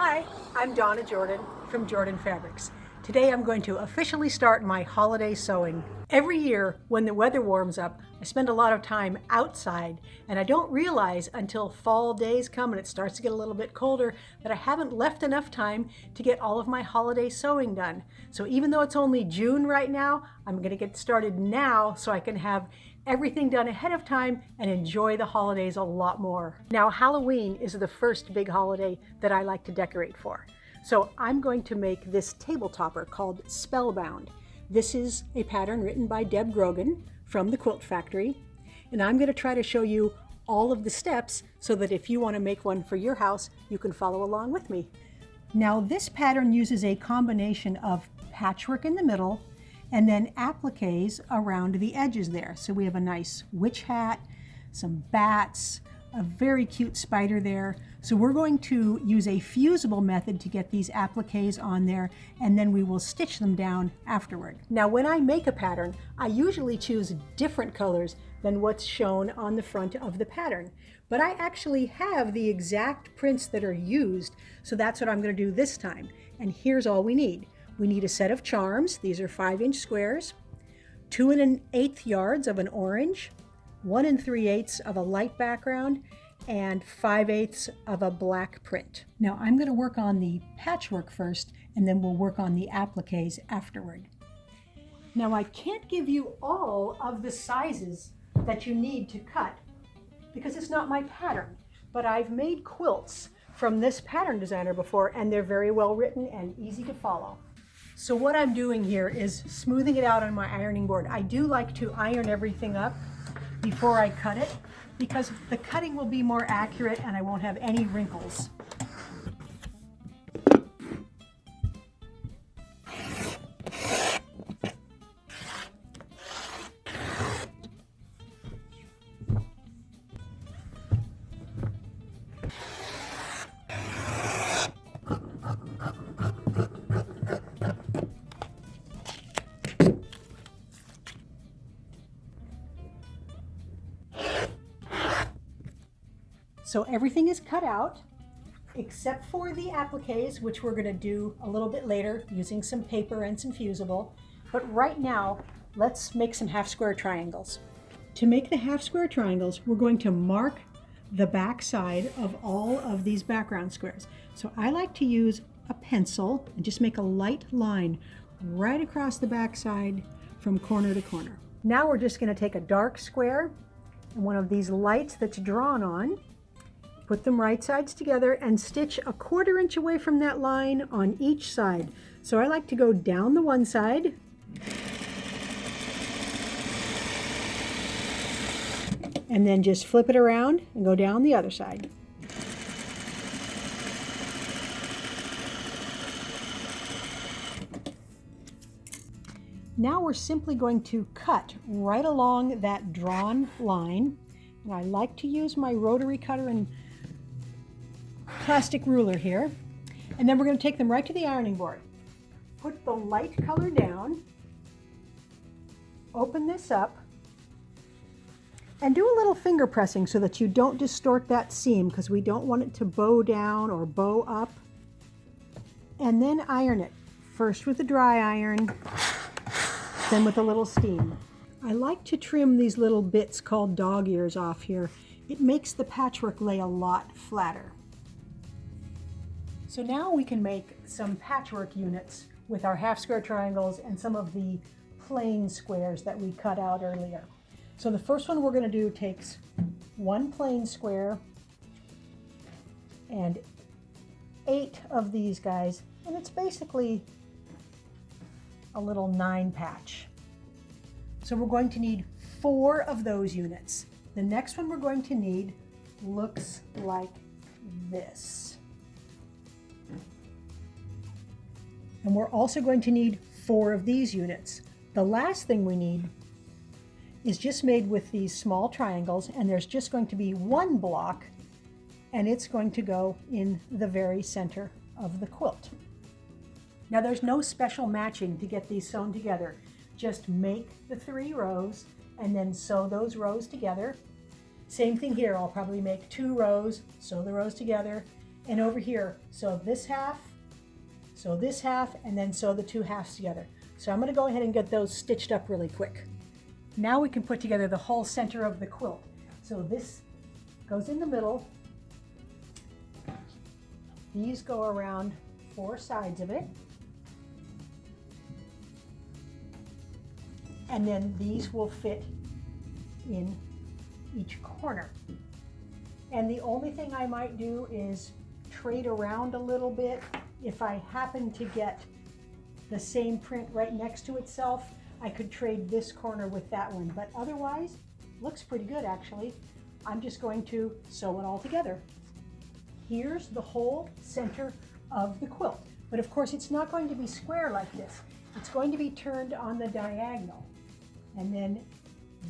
Hi, I'm Donna Jordan from Jordan Fabrics. Today I'm going to officially start my holiday sewing. Every year when the weather warms up, I spend a lot of time outside, and I don't realize until fall days come and it starts to get a little bit colder that I haven't left enough time to get all of my holiday sewing done. So even though it's only June right now, I'm going to get started now so I can have everything done ahead of time and enjoy the holidays a lot more. Now, Halloween is the first big holiday that I like to decorate for. So I'm going to make this table topper called Spellbound. This is a pattern written by Deb Grogan from the Quilt Factory. And I'm going to try to show you all of the steps so that if you want to make one for your house, you can follow along with me. Now, this pattern uses a combination of patchwork in the middle and then appliques around the edges there. So we have a nice witch hat, some bats, a very cute spider there. So we're going to use a fusible method to get these appliques on there, and then we will stitch them down afterward. Now, when I make a pattern, I usually choose different colors than what's shown on the front of the pattern. But I actually have the exact prints that are used, so that's what I'm going to do this time. And here's all we need. We need a set of charms. These are 5-inch squares, 2 1/8 yards of an orange, 1 3/8 of a light background, and 5/8 of a black print. Now I'm going to work on the patchwork first, and then we'll work on the appliques afterward. Now I can't give you all of the sizes that you need to cut because it's not my pattern, but I've made quilts from this pattern designer before, and they're very well written and easy to follow. So what I'm doing here is smoothing it out on my ironing board. I do like to iron everything up before I cut it because the cutting will be more accurate and I won't have any wrinkles. So everything is cut out except for the appliques, which we're going to do a little bit later using some paper and some fusible. But right now, let's make some half square triangles. To make the half square triangles, we're going to mark the back side of all of these background squares. So I like to use a pencil and just make a light line right across the back side from corner to corner. Now we're just going to take a dark square and one of these lights that's drawn on, put them right sides together and stitch a 1/4 inch away from that line on each side. So I like to go down the one side and then just flip it around and go down the other side. Now we're simply going to cut right along that drawn line. And I like to use my rotary cutter and plastic ruler here, and then we're going to take them right to the ironing board. Put the light color down, open this up, and do a little finger pressing so that you don't distort that seam because we don't want it to bow down or bow up. And then iron it, first with a dry iron, then with a little steam. I like to trim these little bits called dog ears off here. It makes the patchwork lay a lot flatter. So now we can make some patchwork units with our half square triangles and some of the plain squares that we cut out earlier. So the first one we're going to do takes one plain square and 8 of these guys, and it's basically a little 9 patch. So we're going to need 4 of those units. The next one we're going to need looks like this. And we're also going to need 4 of these units. The last thing we need is just made with these small triangles, and there's just going to be 1 block, and it's going to go in the very center of the quilt. Now there's no special matching to get these sewn together. Just make the 3 rows and then sew those rows together. Same thing here, I'll probably make 2 rows, sew the rows together, and over here, sew this half, and then sew the two halves together. So I'm going to go ahead and get those stitched up really quick. Now we can put together the whole center of the quilt. So this goes in the middle. These go around 4 sides of it. And then these will fit in each corner. And the only thing I might do is trade around a little bit. If I happen to get the same print right next to itself, I could trade this corner with that one, but otherwise, looks pretty good actually. I'm just going to sew it all together. Here's the whole center of the quilt, but of course it's not going to be square like this. It's going to be turned on the diagonal, and then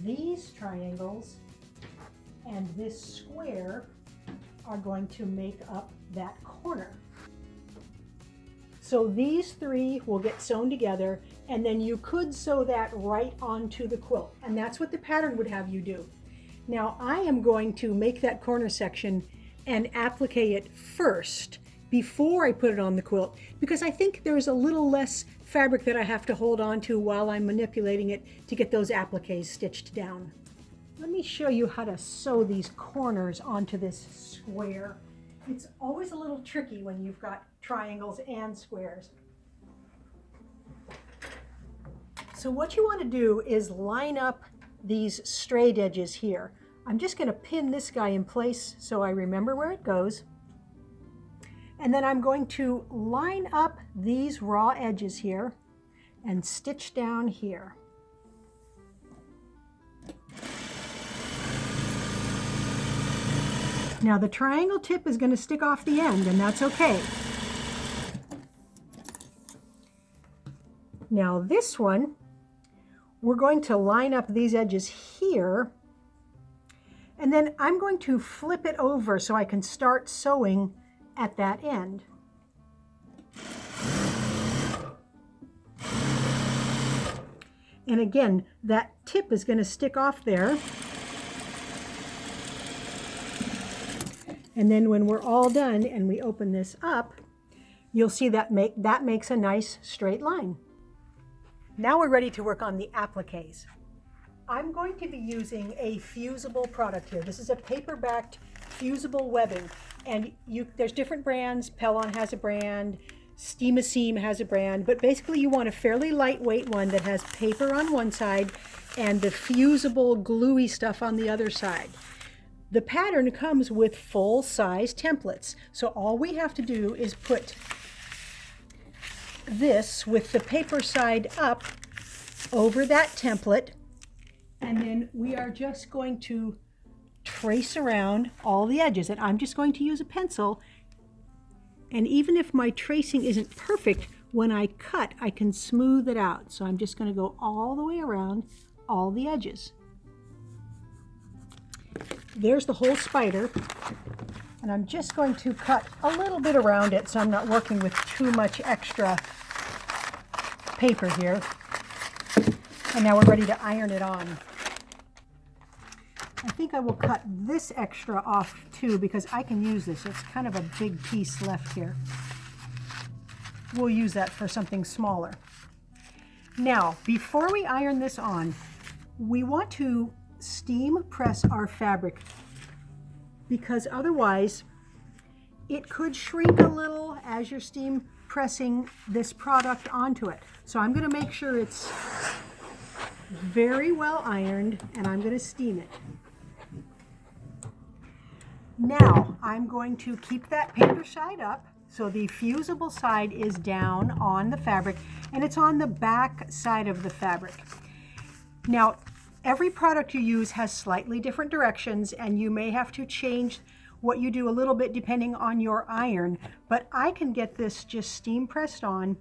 these triangles and this square are going to make up that corner. So these 3 will get sewn together, and then you could sew that right onto the quilt, and that's what the pattern would have you do. Now I am going to make that corner section and applique it first before I put it on the quilt, because I think there's a little less fabric that I have to hold on to while I'm manipulating it to get those appliques stitched down. Let me show you how to sew these corners onto this square. It's always a little tricky when you've got triangles and squares. So what you want to do is line up these straight edges here. I'm just going to pin this guy in place so I remember where it goes. And then I'm going to line up these raw edges here and stitch down here. Now the triangle tip is going to stick off the end, and that's okay. Now this one, we're going to line up these edges here, and then I'm going to flip it over so I can start sewing at that end. And again, that tip is going to stick off there. And then when we're all done and we open this up, you'll see that makes a nice straight line. Now we're ready to work on the appliques. I'm going to be using a fusible product here. This is a paper-backed fusible webbing, and there's different brands. Pellon has a brand, Steam-A-Seam has a brand, but basically you want a fairly lightweight one that has paper on one side and the fusible gluey stuff on the other side. The pattern comes with full-size templates, so all we have to do is put this with the paper side up over that template, and then we are just going to trace around all the edges. And I'm just going to use a pencil, and even if my tracing isn't perfect, when I cut, I can smooth it out. So I'm just going to go all the way around all the edges. There's the whole spider, and I'm just going to cut a little bit around it so I'm not working with too much extra paper here. And now we're ready to iron it on. I think I will cut this extra off too, because I can use this. It's kind of a big piece left here. We'll use that for something smaller. Now, before we iron this on, we want to steam press our fabric, because otherwise it could shrink a little as you're steam pressing this product onto it. So I'm going to make sure it's very well ironed, and I'm going to steam it. Now I'm going to keep that paper side up, so the fusible side is down on the fabric, and it's on the back side of the fabric. Now every product you use has slightly different directions, and you may have to change what you do a little bit depending on your iron, but I can get this just steam pressed on,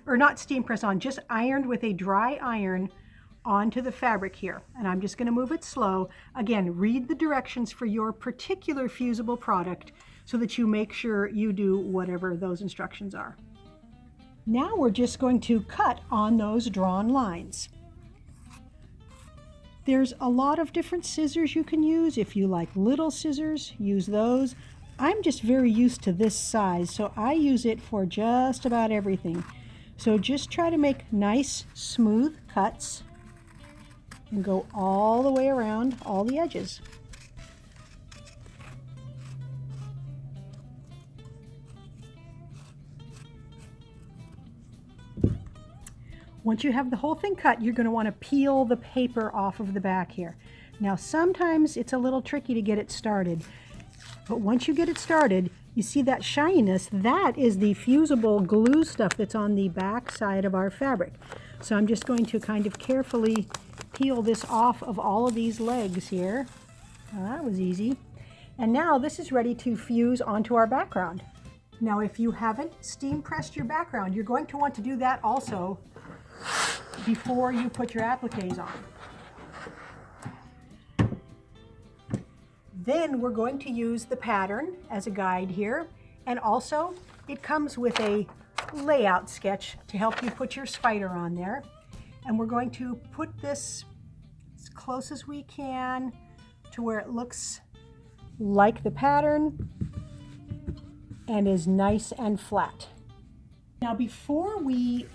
or not steam pressed on, just ironed with a dry iron onto the fabric here. And I'm just going to move it slow. Again, read the directions for your particular fusible product so that you make sure you do whatever those instructions are. Now we're just going to cut on those drawn lines. There's a lot of different scissors you can use. If you like little scissors, use those. I'm just very used to this size, so I use it for just about everything. So just try to make nice, smooth cuts and go all the way around all the edges. Once you have the whole thing cut, you're going to want to peel the paper off of the back here. Now sometimes it's a little tricky to get it started, but once you get it started, you see that shininess, that is the fusible glue stuff that's on the back side of our fabric. So I'm just going to kind of carefully peel this off of all of these legs here. Well, that was easy. And now this is ready to fuse onto our background. Now if you haven't steam pressed your background, you're going to want to do that also before you put your appliques on. Then we're going to use the pattern as a guide here, and also it comes with a layout sketch to help you put your spider on there. And we're going to put this as close as we can to where it looks like the pattern and is nice and flat. Now before we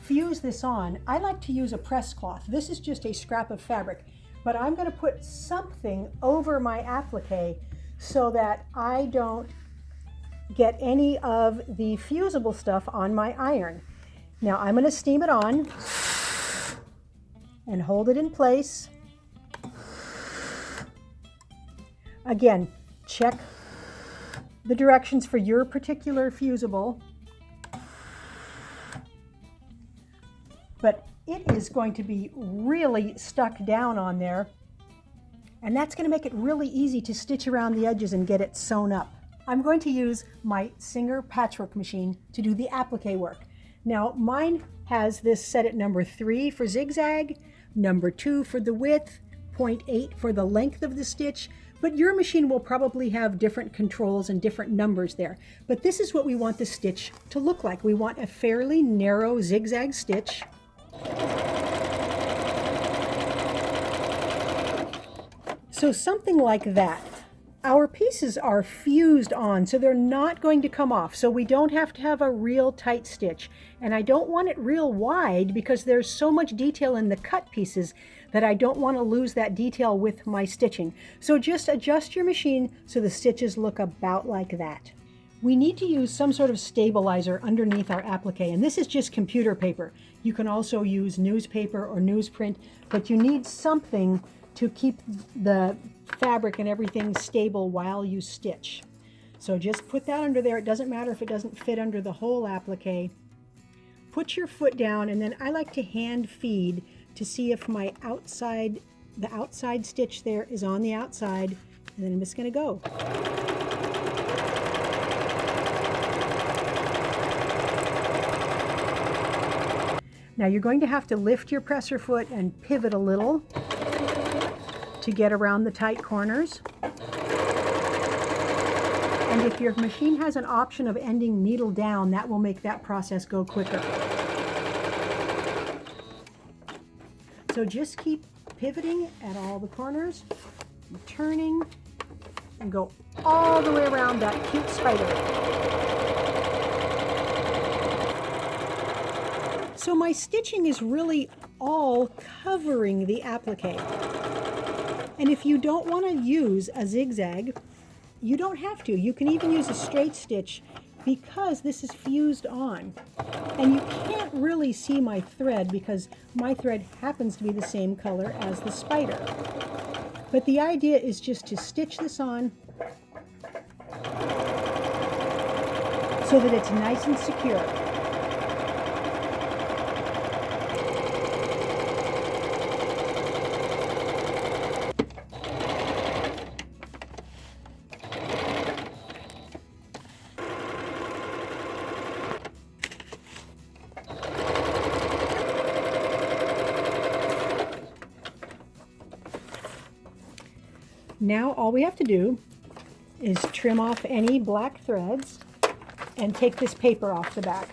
fuse this on, I like to use a press cloth. This is just a scrap of fabric, but I'm going to put something over my applique so that I don't get any of the fusible stuff on my iron. Now I'm going to steam it on and hold it in place. Again, check the directions for your particular fusible. But it is going to be really stuck down on there, and that's going to make it really easy to stitch around the edges and get it sewn up. I'm going to use my Singer patchwork machine to do the applique work. Now mine has this set at number 3 for zigzag, number 2 for the width, 0.8 for the length of the stitch, but your machine will probably have different controls and different numbers there. But this is what we want the stitch to look like. We want a fairly narrow zigzag stitch. So something like that. Our pieces are fused on, so they're not going to come off, so we don't have to have a real tight stitch. And I don't want it real wide because there's so much detail in the cut pieces that I don't want to lose that detail with my stitching. So just adjust your machine so the stitches look about like that. We need to use some sort of stabilizer underneath our applique, and this is just computer paper. You can also use newspaper or newsprint, but you need something to keep the fabric and everything stable while you stitch. So just put that under there. It doesn't matter if it doesn't fit under the whole applique. Put your foot down, and then I like to hand feed to see if the outside stitch there is on the outside, and then I'm just going to go. Now you're going to have to lift your presser foot and pivot a little to get around the tight corners. And if your machine has an option of ending needle down, that will make that process go quicker. So just keep pivoting at all the corners, and turning, and go all the way around that cute spider. So my stitching is really all covering the applique. And if you don't want to use a zigzag, you don't have to. You can even use a straight stitch because this is fused on. And you can't really see my thread because my thread happens to be the same color as the spider. But the idea is just to stitch this on so that it's nice and secure. Now all we have to do is trim off any black threads and take this paper off the back.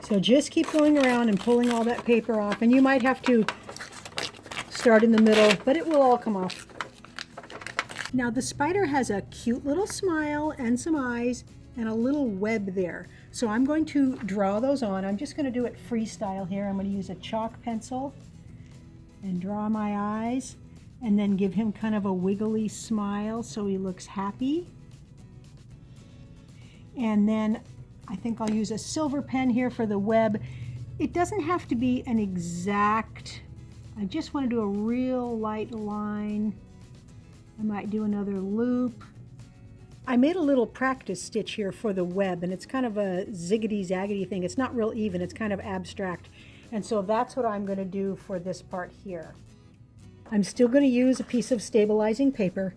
So just keep going around and pulling all that paper off, and you might have to start in the middle, but it will all come off. Now the spider has a cute little smile and some eyes and a little web there. So I'm going to draw those on. I'm just going to do it freestyle here. I'm going to use a chalk pencil and draw my eyes and then give him kind of a wiggly smile so he looks happy. And then I think I'll use a silver pen here for the web. It doesn't have to be an exact, I just want to do a real light line. I might do another loop. I made a little practice stitch here for the web, and it's kind of a ziggity-zaggity thing. It's not real even, it's kind of abstract. And so that's what I'm going to do for this part here. I'm still going to use a piece of stabilizing paper,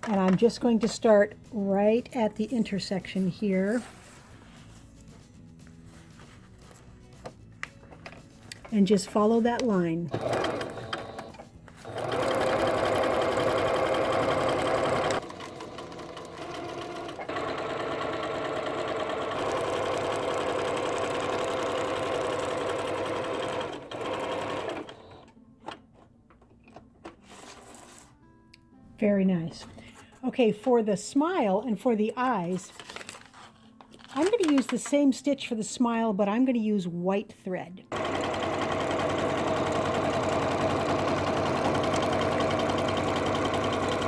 and I'm just going to start right at the intersection here. And just follow that line. Very nice. Okay, for the smile and for the eyes, I'm going to use the same stitch for the smile, but I'm going to use white thread.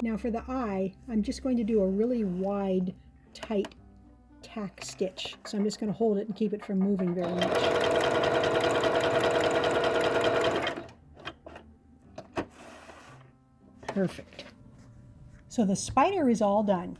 Now for the eye, I'm just going to do a really wide, tight tack stitch. So I'm just going to hold it and keep it from moving very much. Perfect. So the spider is all done.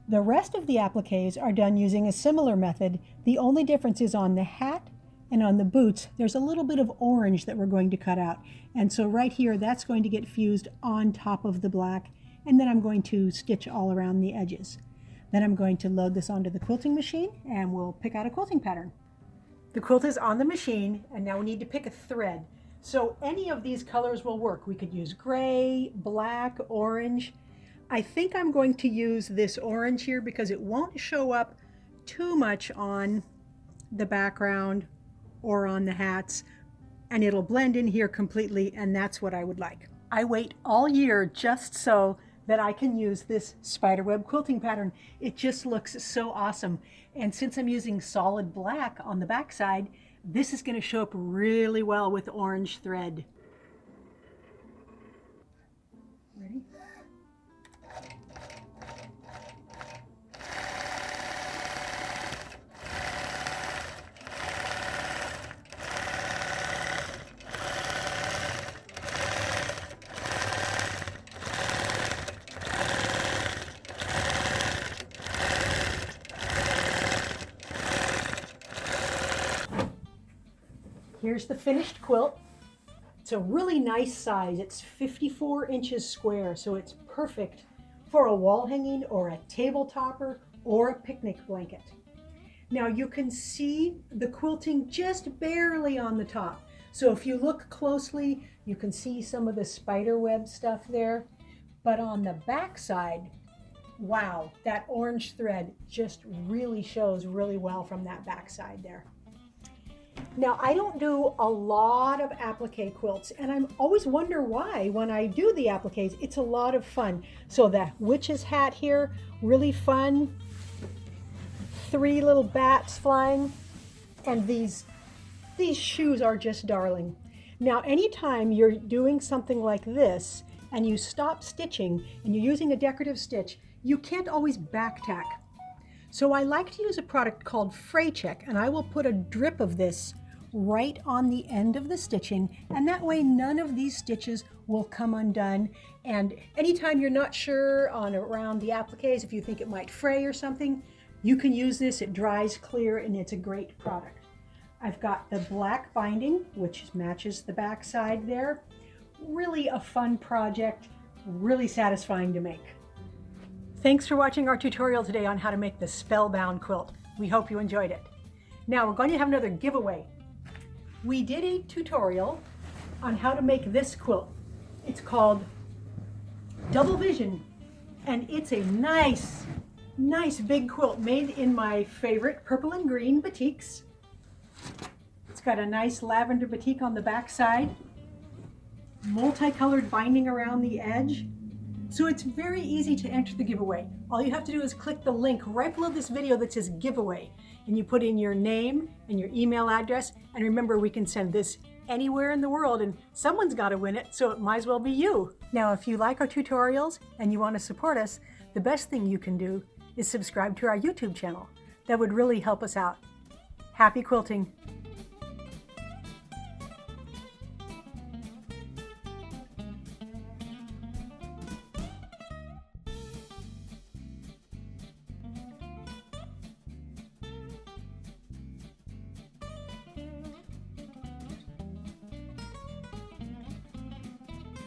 The rest of the appliques are done using a similar method. The only difference is on the hat and on the boots, there's a little bit of orange that we're going to cut out. And so right here, that's going to get fused on top of the black. And then I'm going to stitch all around the edges. Then I'm going to load this onto the quilting machine and we'll pick out a quilting pattern. The quilt is on the machine and now we need to pick a thread. So any of these colors will work. We could use gray, black, orange. I think I'm going to use this orange here because it won't show up too much on the background or on the hats, and it'll blend in here completely, and that's what I would like. I wait all year just so that I can use this spiderweb quilting pattern. It just looks so awesome. And since I'm using solid black on the back side, this is going to show up really well with orange thread. Ready? Here's the finished quilt. It's a really nice size. It's 54 inches square, so it's perfect for a wall hanging or a table topper or a picnic blanket. Now you can see the quilting just barely on the top. So if you look closely, you can see some of the spider web stuff there. But on the back side, wow, that orange thread just really shows really well from that back side there. Now, I don't do a lot of applique quilts, and I always wonder why. When I do the appliques, it's a lot of fun. So that witch's hat here, really fun. 3 little bats flying, and these shoes are just darling. Now, anytime you're doing something like this, and you stop stitching, and you're using a decorative stitch, you can't always back tack. So I like to use a product called Fray Check, and I will put a drip of this right on the end of the stitching, and that way none of these stitches will come undone. And anytime you're not sure around the appliques, if you think it might fray or something, you can use this. It dries clear and it's a great product. I've got the black binding, which matches the back side there. Really a fun project, really satisfying to make. Thanks for watching our tutorial today on how to make the Spellbound quilt. We hope you enjoyed it. Now we're going to have another giveaway. We did a tutorial on how to make this quilt. It's called Double Vision, and it's a nice Nice big quilt made in my favorite purple and green batiks. It's got a nice lavender batik on the back side, multicolored binding around the edge. So it's very easy to enter the giveaway. All you have to do is click the link right below this video that says giveaway, and you put in your name and your email address. And remember, we can send this anywhere in the world, and someone's got to win it, so it might as well be you. Now, if you like our tutorials and you want to support us, the best thing you can do is subscribe to our YouTube channel. That would really help us out. Happy quilting!